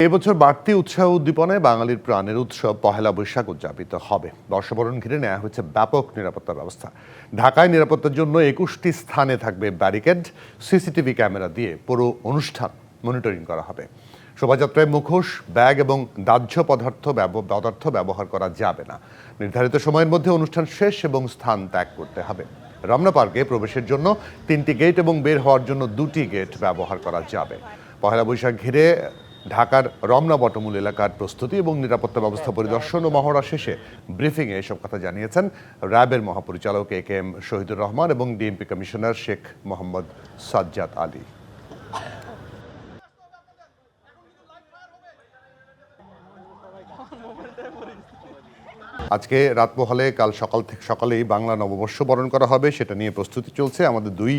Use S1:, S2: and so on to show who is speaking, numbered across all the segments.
S1: এবছর বাড়তি উৎসাহ উদ্দীপনায় বাঙালির প্রাণের উৎসব পহেলা বৈশাখ উদযাপিত হবে। বর্ষবরণ ঘিরে নেওয়া হয়েছে ব্যাপক নিরাপত্তা ব্যবস্থা। ঢাকায় নিরাপত্তার জন্য ২১টি স্থানে থাকবে ব্যারিকেড, সিসিটিভি ক্যামেরা দিয়ে পুরো অনুষ্ঠান মনিটরিং করা হবে। শোভাযাত্রায় মুখোশ, ব্যাগ এবং দাহ্য পদার্থ ব্যবহার করা যাবে না। নির্ধারিত সময়ের মধ্যে অনুষ্ঠান শেষ এবং স্থান ত্যাগ করতে হবে। রমনা পার্কে প্রবেশের জন্য ৩টি গেট এবং বের হওয়ার জন্য 2টি গেট ব্যবহার করা যাবে। পহেলা বৈশাখ ঘিরে ঢাকার রমনা বটমূল এলাকার প্রস্তুতি এবং নিরাপত্তা ব্যবস্থা পরিদর্শন ও মহড়া শেষে ব্রিফিংয়ে এসব কথা জানিয়েছেন র্যাবের মহাপরিচালক AK শহীদুর রহমান এবং ডিএমপি কমিশনার শেখ মোহাম্মদ সাজ্জাদ আলী। আজকে রাত পোহালে কাল সকালেই বাংলা নববর্ষ বরণ করা হবে, সেটা নিয়ে প্রস্তুতি চলছে। আমাদের দুই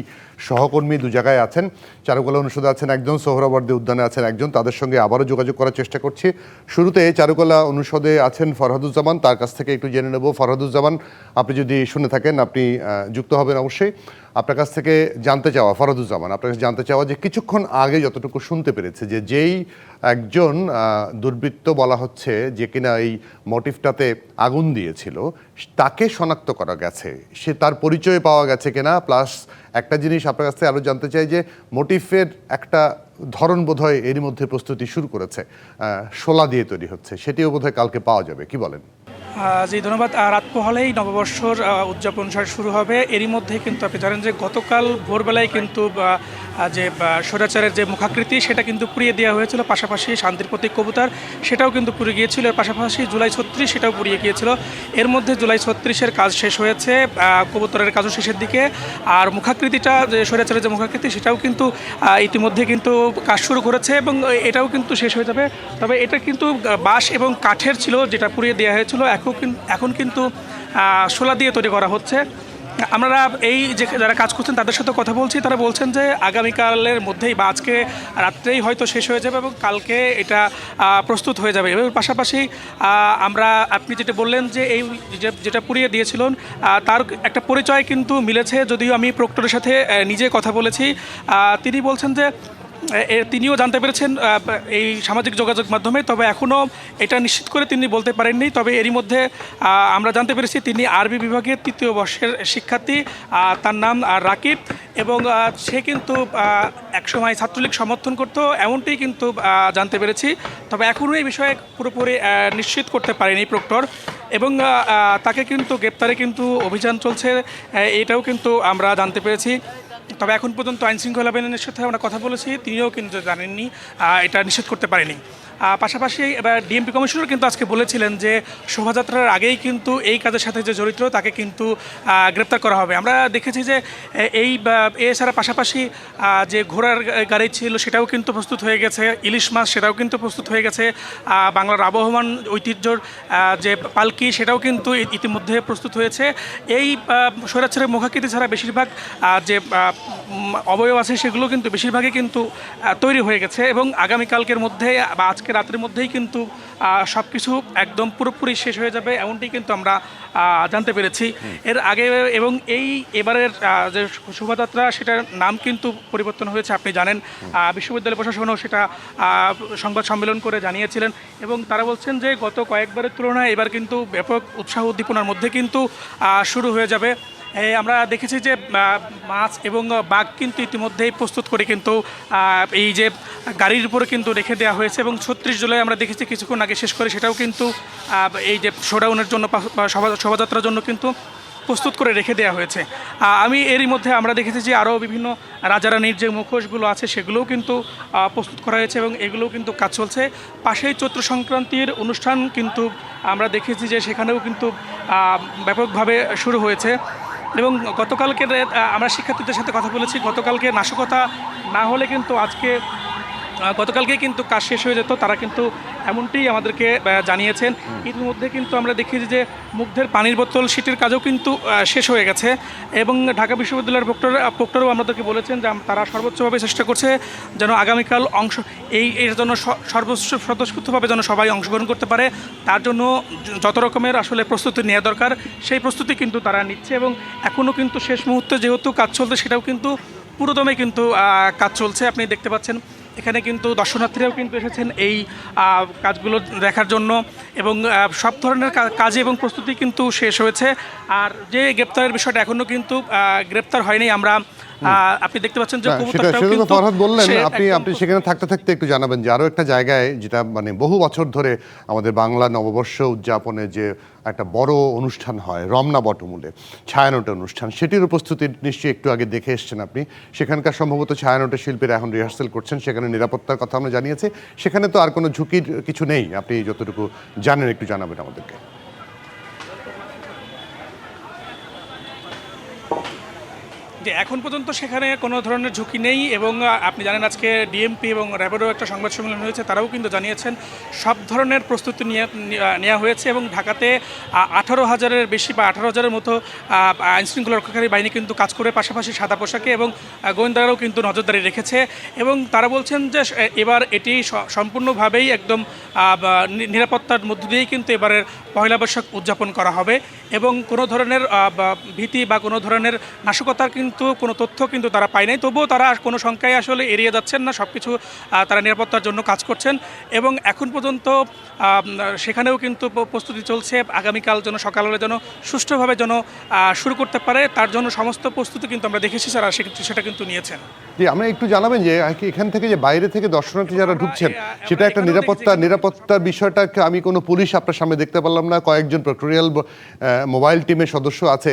S1: সহকর্মী দু জায়গায় আছেন, চারুকলা অনুষদে আছেন একজন, সোহরাওয়ার্দী উদ্যানে আছেন একজন। তাদের সঙ্গে আবারও যোগাযোগ করার চেষ্টা করছি। শুরুতে চারুকলা অনুষদে আছেন ফরহাদুজ্জামান, তার কাছ থেকে একটু জেনে নেব। ফরহাদুজ্জামান, আপনি যদি শুনে থাকেন আপনি যুক্ত হবেন অবশ্যই। আপনার কাছ থেকে জানতে চাওয়া, ফরহাদুজ্জামান, আপনার কাছে জানতে চাওয়া যে কিছুক্ষণ আগে যতটুকু শুনতে পেরেছে যে যেই একজন দুর্বৃত্ত বলা হচ্ছে যে কিনা এই মোটিভটাতে আগুন দিয়েছিল, তাকে শনাক্ত করা গেছে, সে তার পরিচয় পাওয়া গেছে কিনা, প্লাস একটা জিনিস আপনার কাছ থেকে আরও জানতে চাই যে মোটিভের একটা ধরন বোধহয় এরই মধ্যে প্রস্তুতি শুরু করেছে, শোলা দিয়ে তৈরি হচ্ছে, সেটিও বোধহয় কালকে পাওয়া যাবে, কি বলেন?
S2: জি ধন্যবাদ। রাত পোহালেই নববর্ষর উদযাপন শুরু হবে। এরই মধ্যে কিন্তু আপনি জানেন যে গতকাল ভোরবেলায় কিন্তু যে স্বৈরাচারের যে মুখাকৃতি সেটা কিন্তু পুড়িয়ে দেওয়া হয়েছিল, পাশাপাশি শান্তির প্রতীক কবুতর সেটাও কিন্তু পুড়ে গিয়েছিল, এর পাশাপাশি জুলাই ৩৬ সেটাও পুড়িয়ে গিয়েছিল। এর মধ্যে জুলাই ৩৬-এর কাজ শেষ হয়েছে, কবুতরের কাজও শেষের দিকে। আর মুখাকৃতিটা, যে স্বৈরাচারের যে মুখাকৃতি সেটাও কিন্তু ইতিমধ্যে কিন্তু কাজ শুরু করেছে এবং এটাও কিন্তু শেষ হয়ে যাবে। তবে এটা কিন্তু বাঁশ এবং কাঠের ছিল যেটা পুড়িয়ে দেওয়া হয়েছিল, এখন কিন্তু শোলা দিয়ে তৈরি করা হচ্ছে। আমরা এই যে যারা কাজ করছেন তাদের সাথে কথা বলছি, তারা বলছেন যে আগামীকালের মধ্যেই বা আজকে রাত্রেই হয়তো শেষ হয়ে যাবে এবং কালকে এটা প্রস্তুত হয়ে যাবে। এর পাশাপাশি আমরা, আপনি যেটা বললেন যে এই যেটা পুড়িয়ে দিয়েছিলেন তার একটা পরিচয় কিন্তু মিলেছে, যদিও আমি প্রক্টরের সাথে নিজে কথা বলেছি। তিনি বলছেন যে তিনিও জানতে পেরেছেন এই সামাজিক যোগাযোগ মাধ্যমে, তবে এখনও এটা নিশ্চিত করে তিনি বলতে পারেননি। তবে এরই মধ্যে আমরা জানতে পেরেছি তিনি আরবি বিভাগের ৩য় বর্ষের শিক্ষার্থী, তার নাম রাকিব, এবং সে কিন্তু একসময় ছাত্রলীগ সমর্থন করত, এমনটাই কিন্তু জানতে পেরেছি। তবে এখনও এই বিষয়ে পুরোপুরি নিশ্চিত করতে পারেনি প্রক্টর, এবং তাকে কিন্তু গ্রেপ্তারে কিন্তু অভিযান চলছে, এটাও কিন্তু আমরা জানতে পেরেছি। তবে এখন পর্যন্ত আইনশৃঙ্খলা বাহিনীর সাথে আমরা কথা বলেছি, তিনিও কিন্তু জানেননি, এটা নিষেধ করতে পারেনি। পাশাপাশি এবার ডিএমপি কমিশনার কিন্তু আজকে বলেছিলেন যে শোভাযাত্রার আগেই কিন্তু এই কাজের সাথে যে জড়িত তাকে কিন্তু গ্রেপ্তার করা হবে। আমরা দেখেছি যে এছাড়া পাশাপাশি যে ঘোড়ার গাড়ি ছিল সেটাও কিন্তু প্রস্তুত হয়ে গেছে, ইলিশ মাছ সেটাও কিন্তু প্রস্তুত হয়ে গেছে, বাংলার আবহমান ঐতিহ্যর যে পালকি সেটাও কিন্তু ইতিমধ্যে প্রস্তুত হয়েছে। এই স্বৈরাচারের মুখাকৃতি ছাড়া বেশিরভাগ যে অবয়ব আছে সেগুলো কিন্তু বেশিরভাগই কিন্তু তৈরি হয়ে গেছে এবং আগামীকালকের মধ্যে বা আজকে রাতের মধ্যেই কিন্তু সব কিছু একদম পুরোপুরি শেষ হয়ে যাবে, এমনটাই কিন্তু আমরা জানতে পেরেছি এর আগে। এবং এবারের যে শোভাযাত্রা সেটার নাম কিন্তু পরিবর্তন হয়েছে, আপনি জানেন। বিশ্ববিদ্যালয় প্রশাসনও সেটা সংবাদ সম্মেলন করে জানিয়েছিলেন এবং তারা বলছেন যে গত কয়েকবারের তুলনায় এবার কিন্তু ব্যাপক উৎসাহ উদ্দীপনার মধ্যে কিন্তু শুরু হয়ে যাবে। আমরা দেখেছি যে মাছ এবং বাঘ কিন্তু ইতিমধ্যেই প্রস্তুত করে কিন্তু এই যে গাড়ির উপরে কিন্তু রেখে দেওয়া হয়েছে এবং ৩৬ জুলাই আমরা দেখেছি কিছুক্ষণ আগে শেষ করে সেটাও কিন্তু এই যে শোডাউনের জন্য শোভাযাত্রার জন্য কিন্তু প্রস্তুত করে রেখে দেওয়া হয়েছে। এরই মধ্যে আমরা দেখেছি যে আরও বিভিন্ন রাজারানির যে মুখোশগুলো আছে সেগুলোও কিন্তু প্রস্তুত করা হয়েছে এবং এগুলোও কিন্তু কাজ চলছে। পাশেই চৈত্র সংক্রান্তির অনুষ্ঠান কিন্তু আমরা দেখেছি যে সেখানেও কিন্তু ব্যাপকভাবে শুরু হয়েছে এবং গতকালকে আমরা শিক্ষার্থীদের সাথে কথা বলেছি, গতকালকে নাশকতা না হলে কিন্তু গতকালকে কিন্তু কাজ শেষ হয়ে যেত, তারা কিন্তু এমনটাই আমাদেরকে জানিয়েছেন। ইতিমধ্যে কিন্তু আমরা দেখেছি যে মুগ্ধের পানির বোতল সিটির কাজও কিন্তু শেষ হয়ে গেছে এবং ঢাকা বিশ্ববিদ্যালয়ের প্রক্টরও আমাদেরকে বলেছেন যে তারা সর্বোচ্চভাবে চেষ্টা করছে যেন আগামীকাল এর জন্য সর্বোচ্চ স্বতঃস্ফূর্তভাবে যেন সবাই অংশগ্রহণ করতে পারে, তার জন্য যত রকমের আসলে প্রস্তুতি নেওয়া দরকার সেই প্রস্তুতি কিন্তু তারা নিচ্ছে এবং এখনও কিন্তু শেষ মুহূর্তে যেহেতু কাজ চলছে সেটাও কিন্তু পুরোদমে কিন্তু কাজ চলছে। আপনি দেখতে পাচ্ছেন এখানে কিন্তু দর্শনার্থীরাও কিন্তু এসেছেন এই কাজগুলো দেখার জন্য এবং সব ধরনের কাজ এবং প্রস্তুতি কিন্তু শেষ হয়েছে। আর যে গ্রেপ্তারের বিষয়টা এখনো কিন্তু গ্রেপ্তার হয়নি। আমরা আপনি দেখতে পাচ্ছেন যে কবুতরটাও
S1: সেটা তো
S2: কিন্তু
S1: ফরহাদ বললেন,
S2: সে
S1: আপনি
S2: একদম
S1: আপনি সেখানে থাকতে থাকতে একটু জানাবেন যে আরো একটা জায়গায় যেটা মানে বহু বছর ধরে আমাদের বাংলা নববর্ষ উদযাপনে যে একটা বড় অনুষ্ঠান হয় রমনা বটমূলে ছায়ানটের অনুষ্ঠান, সেটির প্রস্তুতি নিশ্চয়ই একটু আগে দেখে এসেছেন আপনি। সেখানকার সম্ভবত ছায়ানটের শিল্পীরা এখন রিহার্সাল করছেন, সেখানে নিরাপত্তার কথা আমরা জানিয়েছি। সেখানে তো আর কোনো ঝুঁকির কিছু নেই, আপনি যতটুকু জানেন একটু জানাবেন আমাদেরকে।
S2: যে এখন পর্যন্ত সেখানে কোনো ধরনের ঝুঁকি নেই এবং আপনি জানেন আজকে ডিএমপি এবং র্যাবেরও একটা সংবাদ সম্মেলন হয়েছে, তারাও কিন্তু জানিয়েছেন সব ধরনের প্রস্তুতি নেওয়া হয়েছে এবং ঢাকাতে 18,000-এর বেশি বা 18,000-এর মতো আইনশৃঙ্খলা রক্ষাকারী বাহিনী কিন্তু কাজ করে, পাশাপাশি সাদা পোশাকে, এবং গোয়েন্দারাও কিন্তু নজরদারি রেখেছে। এবং তারা বলছেন যে এবার এটি সম্পূর্ণভাবেই একদম নিরাপত্তার মধ্য দিয়েই কিন্তু এবারের পহেলা বৈশাখ উদযাপন করা হবে এবং কোনো ধরনের ভীতি বা কোনো ধরনের নাশকতার কিন্তু কোনো তথ্য কিন্তু তারা পায় নাই। তবুও তারা কোনো সংখ্যায় আসলে এড়িয়ে যাচ্ছেন না, সব কিছু তারা নিরাপত্তার জন্য কাজ করছেন এবং এখন পর্যন্ত সেখানেও কিন্তু প্রস্তুতি চলছে আগামীকাল যেন সকালে যেন সুষ্ঠুভাবে যেন শুরু করতে পারে, তার জন্য সমস্ত প্রস্তুতি কিন্তু আমরা দেখেছি স্যার, সেটা কিন্তু নিয়েছেন।
S1: জি, আমরা একটু জানাবেন যে এখান থেকে যে বাইরে থেকে দর্শনার্থী যারা ঢুকছেন সেটা একটা নিরাপত্তার বিষয়টাকে আমি কোনো পুলিশ আপনার সামনে দেখতে পারলাম না, কয়েকজন পেট্রোলিয়াল মোবাইল টিমের সদস্য আছে,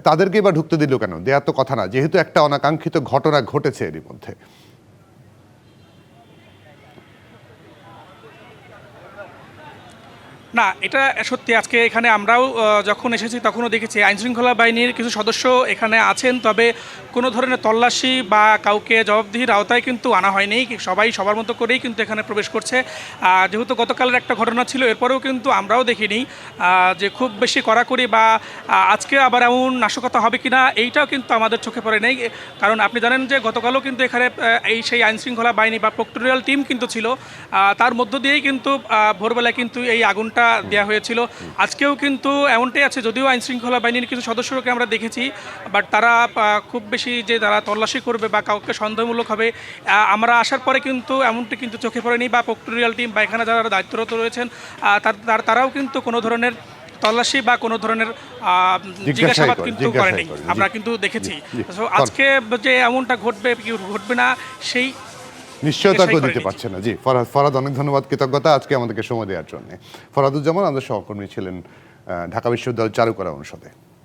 S1: তাদেরকে এবার ঢুকতে দিল কেন? দেওয়ার তো কথা না, যেহেতু একটা অনাকাঙ্ক্ষিত ঘটনা ঘটেছে এরই মধ্যে।
S2: না, এটা সত্যি। আজকে এখানে আমরাও যখন এসেছি তখনও দেখেছি আইনশৃঙ্খলা বাহিনীর কিছু সদস্য এখানে আছেন, তবে কোনো ধরনের তল্লাশি বা কাউকে জবাবদিহির আওতায় কিন্তু আনা হয়নি। সবাই সবার মতো করেই কিন্তু এখানে প্রবেশ করছে। যেহেতু গতকালের একটা ঘটনা ছিল, এরপরেও কিন্তু আমরাও দেখিনি যে খুব বেশি কড়াকড়ি বা আজকে আবার এমন নাশকতা হবে কিনা, এইটাও কিন্তু আমাদের চোখে পড়ে নেই। কারণ আপনি জানেন যে গতকালও কিন্তু এখানে সেই আইনশৃঙ্খলা বাহিনী বা পেট্রোলিয়াল টিম কিন্তু ছিল, তার মধ্য দিয়েই কিন্তু ভোরবেলায় কিন্তু এই আগুনটা দেওয়া হয়েছিল। আজকেও কিন্তু এমনটাই আছে, যদিও আইনশৃঙ্খলা বাহিনীর কিছু সদস্যকে আমরা দেখেছি, বাট তারা খুব বেশি যে তারা তল্লাশি করবে বা কাউকে সন্দেহমূলক হবে, আমরা আসার পরে কিন্তু এমনটি কিন্তু চোখে পড়েনি। বা পেট্রোলিয়াল টিম বা এখানে যারা দায়িত্বরত রয়েছেন তারাও কিন্তু কোনো ধরনের তল্লাশি বা কোনো ধরনের জিজ্ঞাসাবাদ কিন্তু করেনি, আমরা কিন্তু দেখেছি। আজকে যে এমনটা ঘটবে কি ঘটবে না সেই
S1: নিশ্চয়তা কেউ দিতে পারছে না। জি, ফরহাদ অনেক ধন্যবাদ, কৃতজ্ঞতা আজকে আমাদেরকে সময় দেওয়ার জন্য। ফরহাদুজ্জামান আমাদের সহকর্মী ছিলেন ঢাকা বিশ্ববিদ্যালয়ের চারুকলা অনুষদে।